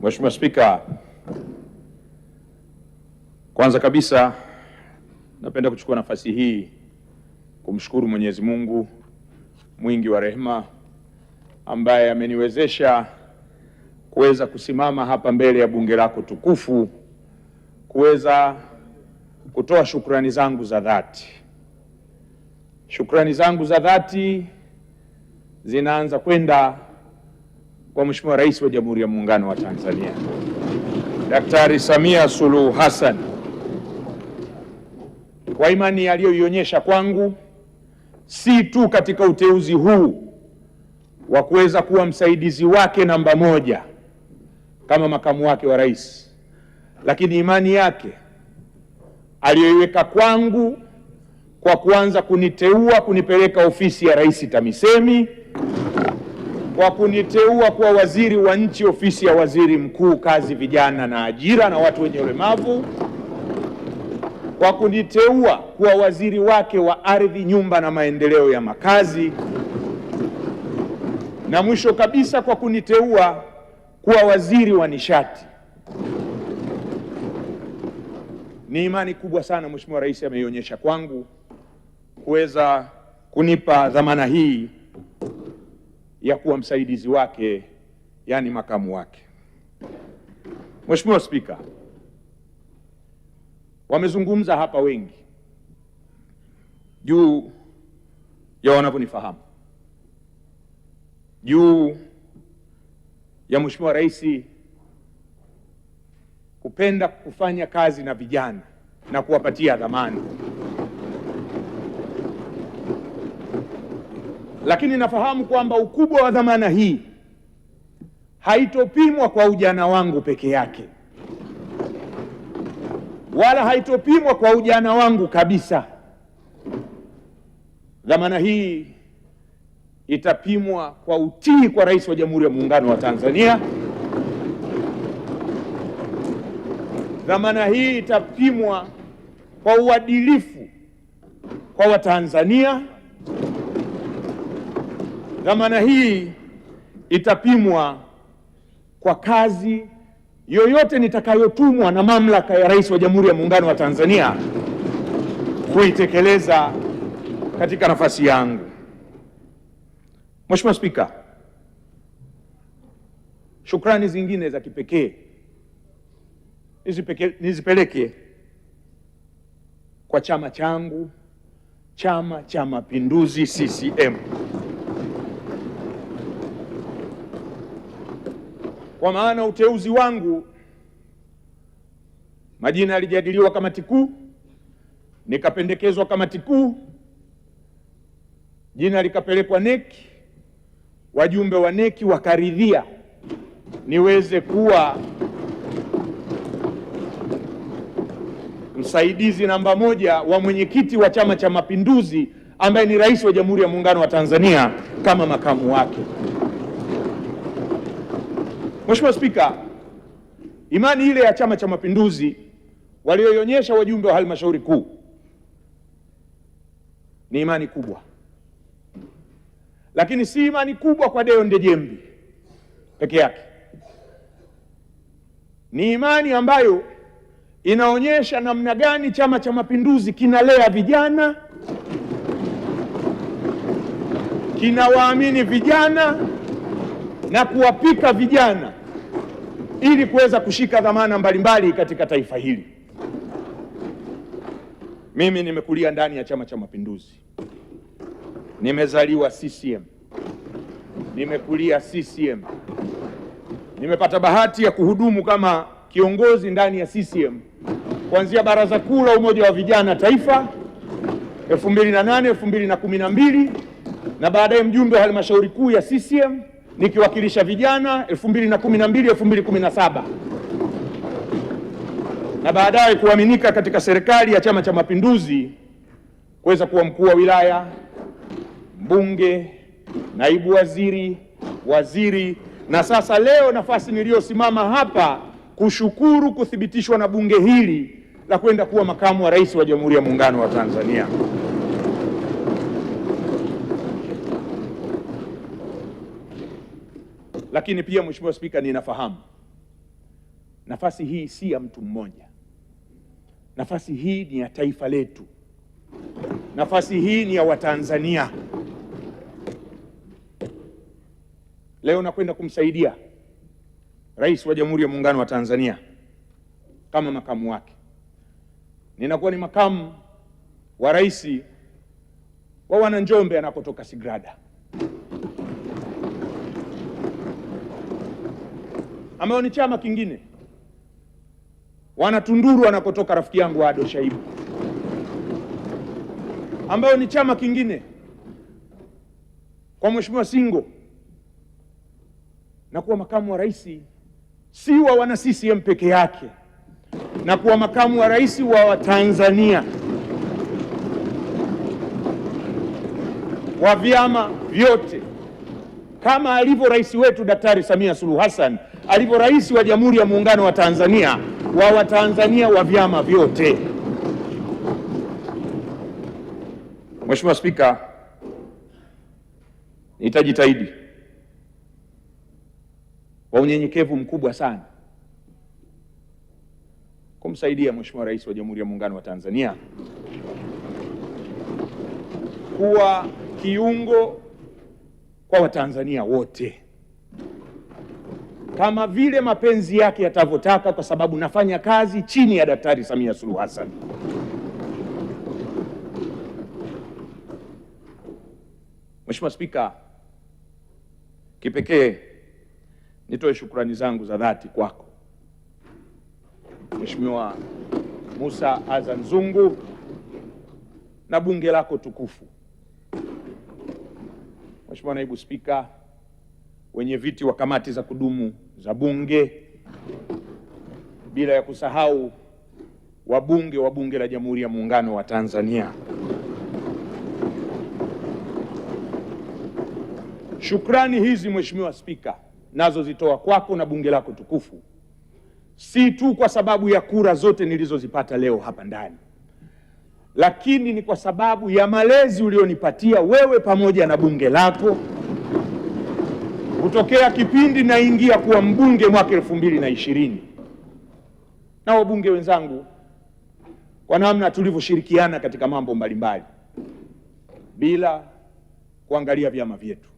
Mheshimiwa Spika, kwanza kabisa napenda kuchukua nafasi hii kumshukuru Mwenyezi Mungu mwingi wa rehema ambaye ameniwezesha kuweza kusimama hapa mbele ya bunge lako tukufu kuweza kutoa shukrani zangu za dhati. Shukrani zangu za dhati zinaanza kwenda kwa Mheshimiwa Rais wa Jamhuri ya Muungano wa Tanzania, Daktari Samia Suluhu Hassan, kwa imani aliyoionyesha kwangu, si tu katika uteuzi huu wa kuweza kuwa msaidizi wake namba moja kama makamu wake wa rais, lakini imani yake aliyoiweka kwangu kwa kuanza kuniteua kunipeleka ofisi ya Rais TAMISEMI, kwa kuniteua kuwa waziri wa nchi ofisi ya Waziri Mkuu Kazi, Vijana na Ajira na watu wenye ulemavu, kwa kuniteua kuwa waziri wake wa ardhi, nyumba na maendeleo ya makazi, na mwisho kabisa kwa kuniteua kuwa waziri wa nishati. Ni imani kubwa sana Mheshimiwa Rais ameionyesha kwangu kuweza kunipa dhamana hii ya kuwa msaidizi wake, yani makamu wake. Mheshimiwa Spika, wamezungumza hapa wengi juu ya wanavyonifahamu, juu ya Mheshimiwa Rais kupenda kufanya kazi na vijana na kuwapatia dhamana. Lakini nafahamu kwamba ukubwa wa dhamana hii haitopimwa kwa ujana wangu peke yake, wala haitopimwa kwa ujana wangu kabisa. Dhamana hii itapimwa kwa utii kwa Rais wa Jamhuri ya Muungano wa Tanzania. Dhamana hii itapimwa kwa uadilifu kwa Watanzania. Dhamana hii itapimwa kwa kazi yoyote nitakayotumwa na mamlaka ya Rais wa Jamhuri ya Muungano wa Tanzania kuitekeleza katika nafasi yangu. Mheshimiwa Spika, shukrani zingine za kipekee nizipeleke kwa chama changu, Chama cha Mapinduzi CCM, kwa maana uteuzi wangu, majina yalijadiliwa kamati kuu, nikapendekezwa kamati kuu, jina likapelekwa NEC, wajumbe wa NEC wakaridhia niweze kuwa msaidizi namba moja wa mwenyekiti wa Chama cha Mapinduzi ambaye ni Rais wa Jamhuri ya Muungano wa Tanzania kama makamu wake. Mheshimiwa Spika, imani ile ya Chama cha Mapinduzi walioionyesha wajumbe wa halmashauri kuu ni imani kubwa, lakini si imani kubwa kwa Deo Ndejembi peke yake. Ni imani ambayo inaonyesha namna gani Chama cha Mapinduzi kinalea vijana, kinawaamini vijana na kuwapika vijana ili kuweza kushika dhamana mbalimbali katika taifa hili. Mimi nimekulia ndani ya Chama cha Mapinduzi, nimezaliwa CCM, nimekulia CCM, nimepata bahati ya kuhudumu kama kiongozi ndani ya CCM kuanzia Baraza Kuu la Umoja wa Vijana Taifa 2008 2012, na baadaye mjumbe wa halmashauri kuu ya CCM nikiwakilisha vijana 2012 2017, na baadaye kuaminika katika serikali ya Chama cha Mapinduzi kuweza kuwa mkuu wa wilaya, mbunge, naibu waziri, waziri, na sasa leo nafasi niliyosimama hapa kushukuru kuthibitishwa na bunge hili la kwenda kuwa makamu wa rais wa Jamhuri ya Muungano wa Tanzania. Lakini pia Mheshimiwa Spika, ninafahamu nafasi hii si ya mtu mmoja. Nafasi hii ni ya taifa letu. Nafasi hii ni ya Watanzania. Leo nakwenda kumsaidia Rais wa Jamhuri ya Muungano wa Tanzania kama makamu wake. Ninakuwa ni makamu wa rais wa Wananjombe anakotoka Sigrada, ambao ni chama kingine, Wanatunduru anakotoka rafiki yangu Ado Shaibu, ambao ni chama kingine, kwa Mheshimiwa Singo. Na kuwa makamu wa rais si wa wana CCM peke yake, na kuwa makamu wa rais wa Watanzania, wa vyama vyote, kama alivyo rais wetu Daktari Samia Suluhu Hassan, alivyo rais wa Jamhuri ya Muungano wa Tanzania, wa Watanzania wa vyama vyote. Mheshimiwa Spika, nitajitahidi kwa unyenyekevu mkubwa sana kumsaidia Mheshimiwa Rais wa Jamhuri ya Muungano wa Tanzania kuwa kiungo kwa Watanzania wote kama vile mapenzi yake yatavyotaka, kwa sababu nafanya kazi chini ya Daktari Samia Suluhu Hassan. Mheshimiwa Spika, kipekee nitoe shukrani zangu za dhati kwako Mheshimiwa Musa Azan Zungu na bunge lako tukufu, Mheshimiwa Naibu Spika, wenye viti wa kamati za kudumu za bunge, bila ya kusahau wabunge wa Bunge la Jamhuri ya Muungano wa Tanzania. Shukrani hizi Mheshimiwa Spika nazo zitoa kwako na bunge lako tukufu, si tu kwa sababu ya kura zote nilizozipata leo hapa ndani, lakini ni kwa sababu ya malezi ulionipatia wewe pamoja na bunge lako kutokea kipindi naingia kuwa mbunge mwaka 2020, na wabunge wenzangu kwa namna tulivyoshirikiana katika mambo mbalimbali bila kuangalia vyama vyetu.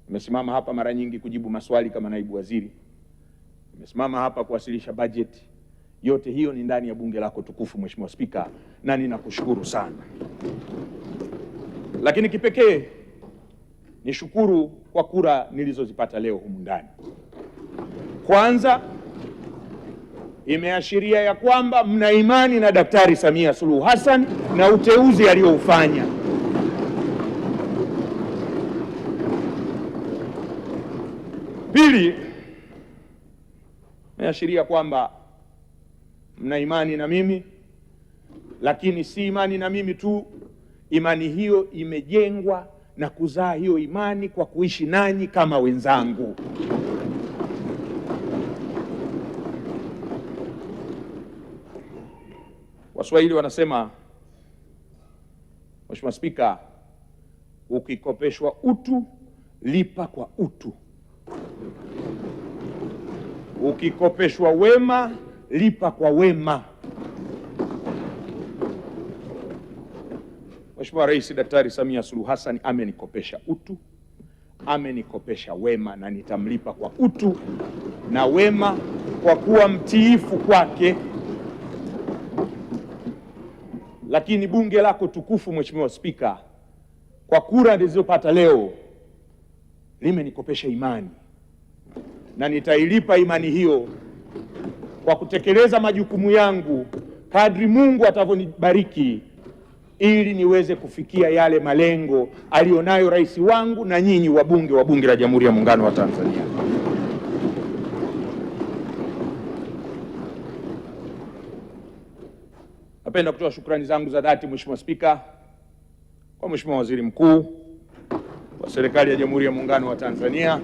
Nimesimama hapa mara nyingi kujibu maswali kama naibu waziri, nimesimama hapa kuwasilisha bajeti. Yote hiyo ni ndani ya bunge lako tukufu Mheshimiwa Spika, na ninakushukuru sana. Lakini kipekee nishukuru kwa kura nilizozipata leo humu ndani. Kwanza, imeashiria ya kwamba mna imani na Daktari Samia Suluhu Hassan na uteuzi alioufanya. Pili, imeashiria kwamba mna imani na mimi, lakini si imani na mimi tu, imani hiyo imejengwa na kuzaa hiyo imani kwa kuishi nanyi kama wenzangu. Waswahili wanasema, Mheshimiwa Spika, ukikopeshwa utu lipa kwa utu, ukikopeshwa wema lipa kwa wema. Mheshimiwa Rais Daktari Samia Suluhu Hassan amenikopesha utu, amenikopesha wema, na nitamlipa kwa utu na wema kwa kuwa mtiifu kwake. Lakini bunge lako tukufu Mheshimiwa Spika, kwa kura nilizopata leo limenikopesha imani, na nitailipa imani hiyo kwa kutekeleza majukumu yangu kadri Mungu atavyonibariki, ili niweze kufikia yale malengo alionayo rais wangu na nyinyi wabunge wa Bunge la Jamhuri ya Muungano wa Tanzania. Napenda kutoa shukrani zangu za dhati Mheshimiwa Spika kwa Mheshimiwa Waziri Mkuu wa Serikali ya Jamhuri ya Muungano wa Tanzania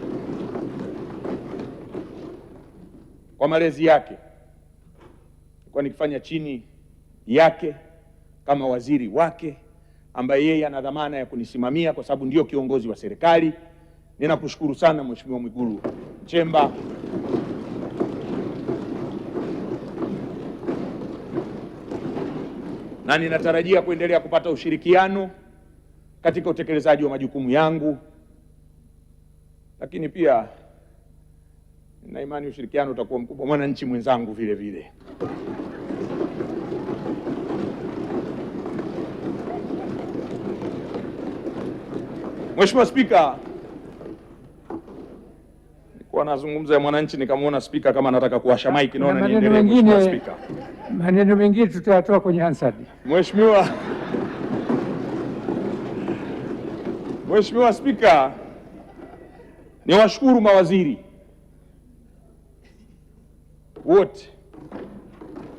kwa malezi yake. Nilikuwa nikifanya chini yake kama waziri wake, ambaye yeye ana dhamana ya kunisimamia kwa sababu ndio kiongozi wa serikali. Ninakushukuru sana Mheshimiwa Mwigulu Nchemba na ninatarajia kuendelea kupata ushirikiano katika utekelezaji wa majukumu yangu, lakini pia nina imani ushirikiano utakuwa mkubwa mwananchi mwenzangu vile vile. Mheshimiwa Spika, nilikuwa nazungumza ya mwananchi nikamwona Spika kama anataka kuwasha mic, naona niendelee. Mheshimiwa Spika, maneno mengine tutayatoa kwenye Hansard. Mheshimiwa Spika, niwashukuru mawaziri wote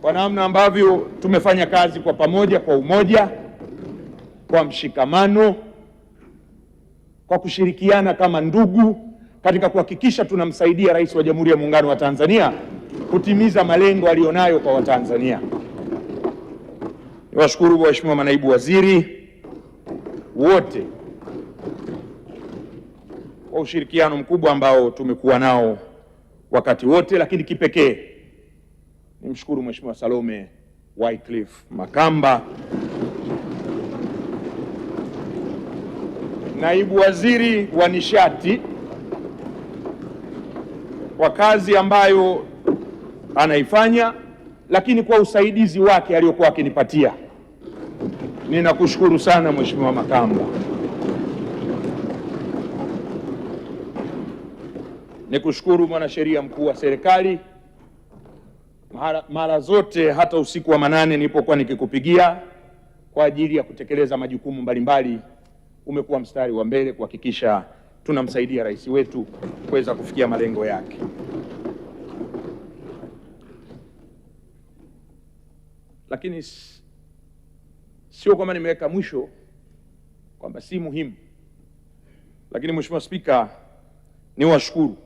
kwa namna ambavyo tumefanya kazi kwa pamoja, kwa umoja, kwa mshikamano, kwa kushirikiana kama ndugu katika kuhakikisha tunamsaidia Rais wa Jamhuri ya Muungano wa Tanzania kutimiza malengo aliyonayo kwa Watanzania. Niwashukuru waheshimiwa manaibu waziri wote kwa ushirikiano mkubwa ambao tumekuwa nao wakati wote, lakini kipekee nimshukuru Mheshimiwa Salome Wycliffe Makamba, naibu waziri wa nishati, kwa kazi ambayo anaifanya, lakini kwa usaidizi wake aliokuwa akinipatia. Ninakushukuru sana Mheshimiwa Makamba. Nikushukuru mwanasheria mkuu wa serikali, mara zote hata usiku wa manane nilipokuwa nikikupigia kwa ajili ya kutekeleza majukumu mbalimbali, umekuwa mstari wa mbele kuhakikisha tunamsaidia rais wetu kuweza kufikia malengo yake. Lakini sio kwamba nimeweka mwisho kwamba si muhimu, lakini Mheshimiwa Spika, niwashukuru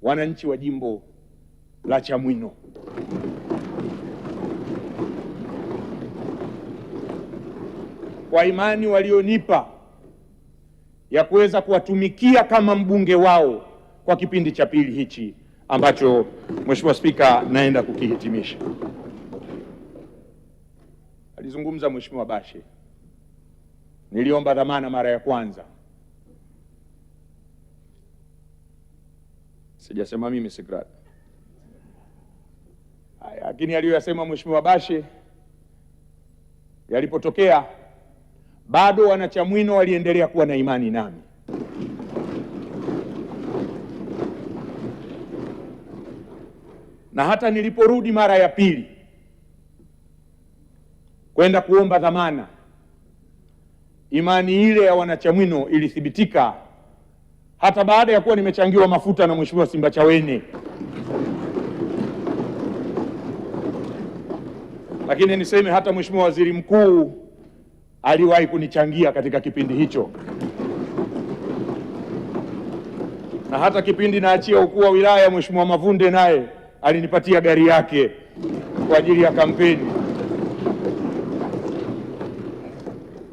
wananchi wa jimbo la Chamwino kwa imani walionipa ya kuweza kuwatumikia kama mbunge wao kwa kipindi cha pili hichi ambacho Mheshimiwa Spika naenda kukihitimisha. Alizungumza Mheshimiwa Bashe, niliomba dhamana mara ya kwanza. Sijasema mimi Sigrad. Lakini aliyoyasema Mheshimiwa Bashe yalipotokea, bado wanachamwino waliendelea kuwa na imani nami. Na hata niliporudi mara ya pili kwenda kuomba dhamana, imani ile ya wanachamwino ilithibitika hata baada ya kuwa nimechangiwa mafuta na Mheshimiwa Simbachawene. Lakini niseme hata Mheshimiwa Waziri Mkuu aliwahi kunichangia katika kipindi hicho, na hata kipindi naachia ukuu wa wilaya Mheshimiwa Mavunde naye alinipatia gari yake kwa ajili ya kampeni.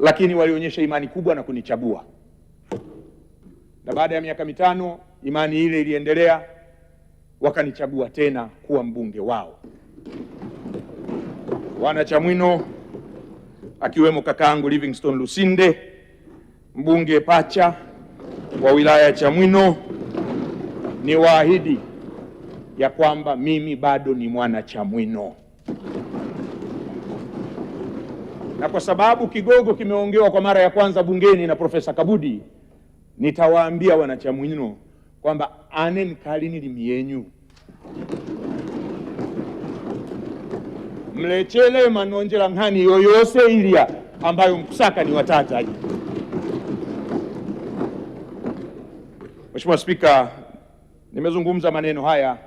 Lakini walionyesha imani kubwa na kunichagua, na baada ya miaka mitano imani ile iliendelea, wakanichagua tena kuwa mbunge wao. Wanachamwino akiwemo kakaangu Livingstone Lusinde, mbunge pacha wa wilaya ya Chamwino, ni waahidi ya kwamba mimi bado ni mwana Chamwino, na kwa sababu kigogo kimeongewa kwa mara ya kwanza bungeni na Profesa Kabudi, nitawaambia wanachamwino kwamba anen kalini limiyenyu mlechele manonjela ngani yoyose ilia ambayo mkusaka ni watataji. Mheshimiwa Spika, nimezungumza maneno haya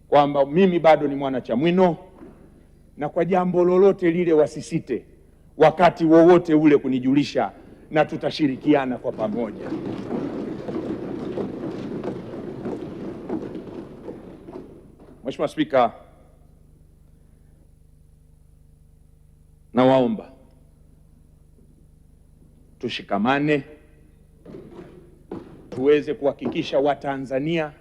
kwamba mimi bado ni mwana Chamwino, na kwa jambo lolote lile wasisite wakati wowote ule kunijulisha, na tutashirikiana kwa pamoja. Mheshimiwa Spika, nawaomba tushikamane tuweze kuhakikisha Watanzania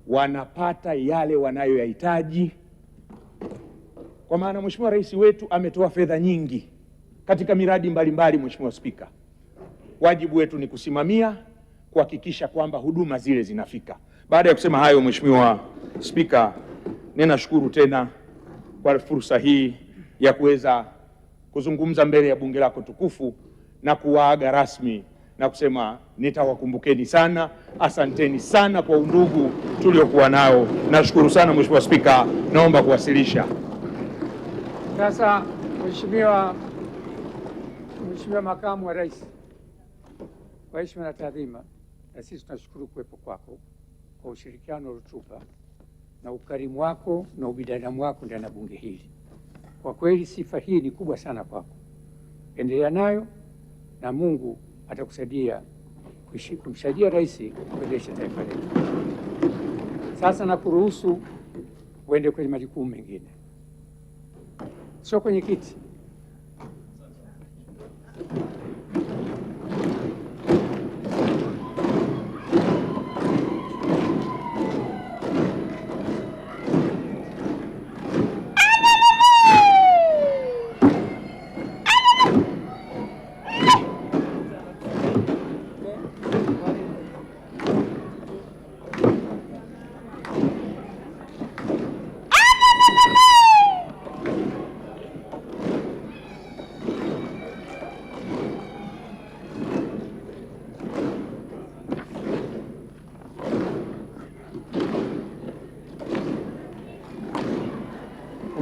wanapata yale wanayoyahitaji kwa maana Mheshimiwa Rais wetu ametoa fedha nyingi katika miradi mbalimbali. Mheshimiwa Spika, wajibu wetu ni kusimamia, kuhakikisha kwamba huduma zile zinafika. Baada ya kusema hayo, Mheshimiwa Spika, ninashukuru tena kwa fursa hii ya kuweza kuzungumza mbele ya bunge lako tukufu na kuwaaga rasmi na kusema nitawakumbukeni sana. Asanteni sana kwa undugu tuliokuwa nao. Nashukuru sana Mheshimiwa Spika, naomba kuwasilisha. Sasa Mheshimiwa Makamu wa Rais, kwa heshima na taadhima, na sisi tunashukuru kuwepo kwako, kwa ushirikiano uliotupa na ukarimu wako na ubinadamu wako ndani ya bunge hili. Kwa kweli sifa hii ni kubwa sana kwako, endelea nayo na Mungu atakusaidia kumsaidia rais kuendesha taifa letu. Sasa nakuruhusu uende kwenye majukumu mengine, sio kwenye kiti.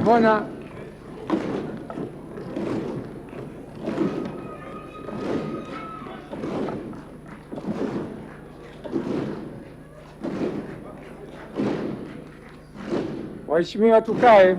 Umeona, waheshimiwa, tukae.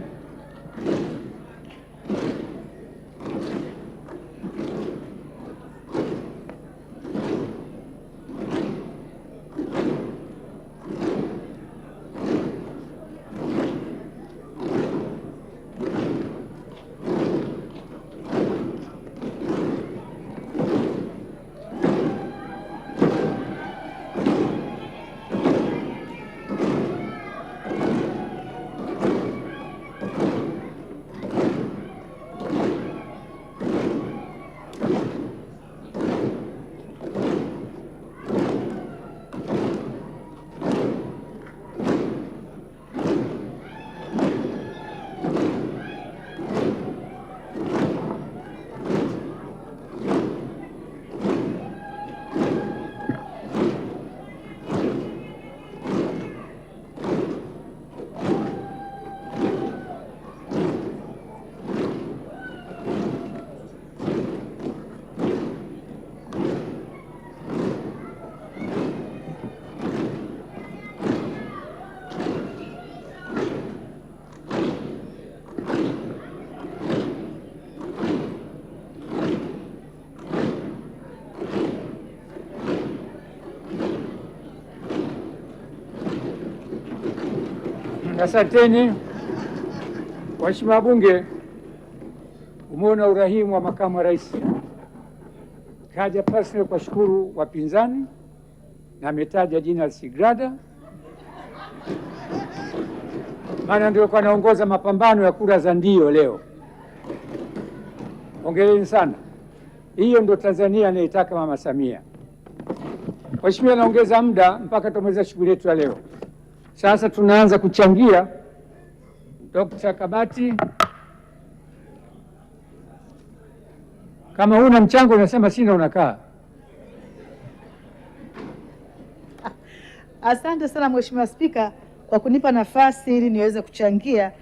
Asanteni waheshimiwa wabunge. Umeona urahimu wa makamu wa rais, kaja personal kwa shukuru wapinzani na ametaja jina la Sigrada, maana ndio kwa naongoza mapambano ya kura za ndio leo. Hongereni sana, hiyo ndio Tanzania anayetaka Mama Samia. Waheshimiwa, naongeza muda mpaka tumalize shughuli yetu ya leo. Sasa tunaanza kuchangia. Dr. Kabati, kama huna mchango unasema sina, unakaa. Asante sana Mheshimiwa Spika kwa kunipa nafasi ili niweze kuchangia